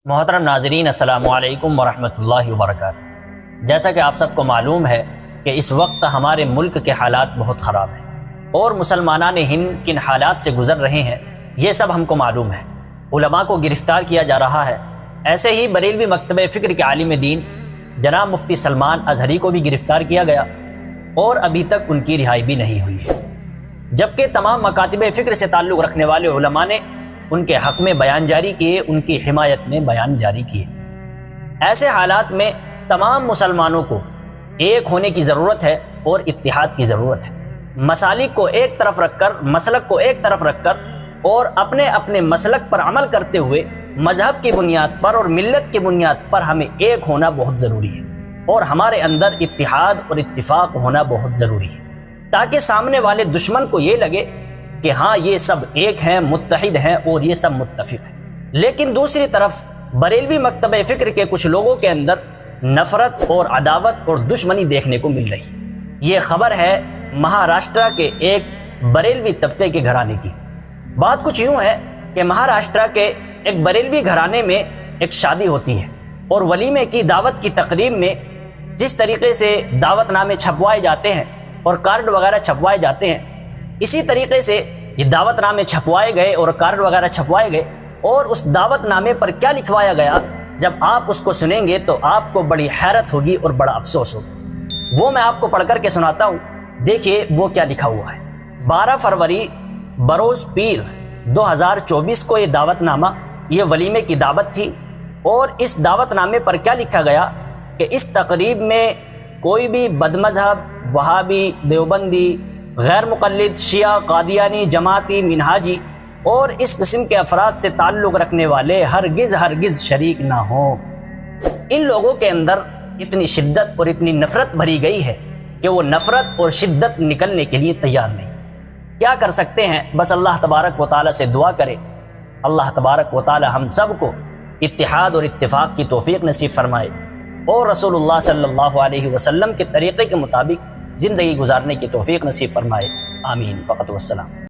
محترم ناظرین، السلام علیکم ورحمۃ اللہ وبرکاتہ۔ جیسا کہ آپ سب کو معلوم ہے کہ اس وقت ہمارے ملک کے حالات بہت خراب ہیں اور مسلمانان ہند کن حالات سے گزر رہے ہیں یہ سب ہم کو معلوم ہے۔ علماء کو گرفتار کیا جا رہا ہے۔ ایسے ہی بریلوی مکتبہ فکر کے عالم دین جناب مفتی سلمان اظہری کو بھی گرفتار کیا گیا اور ابھی تک ان کی رہائی بھی نہیں ہوئی ہے، جبکہ تمام مکاتب فکر سے تعلق رکھنے والے علماء نے ان کے حق میں بیان جاری کیے، ان کی حمایت میں بیان جاری کیے۔ ایسے حالات میں تمام مسلمانوں کو ایک ہونے کی ضرورت ہے اور اتحاد کی ضرورت ہے۔ مسالک کو ایک طرف رکھ کر، مسلک کو ایک طرف رکھ کر اور اپنے اپنے مسلک پر عمل کرتے ہوئے مذہب کی بنیاد پر اور ملت کی بنیاد پر ہمیں ایک ہونا بہت ضروری ہے اور ہمارے اندر اتحاد اور اتفاق ہونا بہت ضروری ہے، تاکہ سامنے والے دشمن کو یہ لگے کہ ہاں یہ سب ایک ہیں، متحد ہیں اور یہ سب متفق ہیں۔ لیکن دوسری طرف بریلوی مکتبہ فکر کے کچھ لوگوں کے اندر نفرت اور عداوت اور دشمنی دیکھنے کو مل رہی ہے۔ یہ خبر ہے مہاراشٹرا کے ایک بریلوی طبقے کے گھرانے کی۔ بات کچھ یوں ہے کہ مہاراشٹرا کے ایک بریلوی گھرانے میں ایک شادی ہوتی ہے اور ولیمے کی دعوت کی تقریب میں جس طریقے سے دعوت نامے چھپوائے جاتے ہیں اور کارڈ وغیرہ چھپوائے جاتے ہیں، اسی طریقے سے یہ دعوت نامے چھپوائے گئے اور کارڈ وغیرہ چھپوائے گئے، اور اس دعوت نامے پر کیا لکھوایا گیا جب آپ اس کو سنیں گے تو آپ کو بڑی حیرت ہوگی اور بڑا افسوس ہوگا۔ وہ میں آپ کو پڑھ کر کے سناتا ہوں، دیکھیے وہ کیا لکھا ہوا ہے۔ 12 فروری بروز پیر 2024 کو یہ دعوت نامہ، یہ ولیمے کی دعوت تھی، اور اس دعوت نامے پر کیا لکھا گیا کہ اس تقریب میں کوئی بھی بدمذہب، وہابی، دیوبندی، غیر مقلد، شیعہ، قادیانی، جماعتی، منہاجی اور اس قسم کے افراد سے تعلق رکھنے والے ہرگز شریک نہ ہوں۔ ان لوگوں کے اندر اتنی شدت اور اتنی نفرت بھری گئی ہے کہ وہ نفرت اور شدت نکلنے کے لیے تیار نہیں۔ کیا کر سکتے ہیں؟ بس اللہ تبارک و تعالیٰ سے دعا کرے، اللہ تبارک و تعالیٰ ہم سب کو اتحاد اور اتفاق کی توفیق نصیب فرمائے اور رسول اللہ صلی اللہ علیہ وسلم کے طریقے کے مطابق زندگی گزارنے کی توفیق نصیب فرمائے۔ آمین، فقط والسلام۔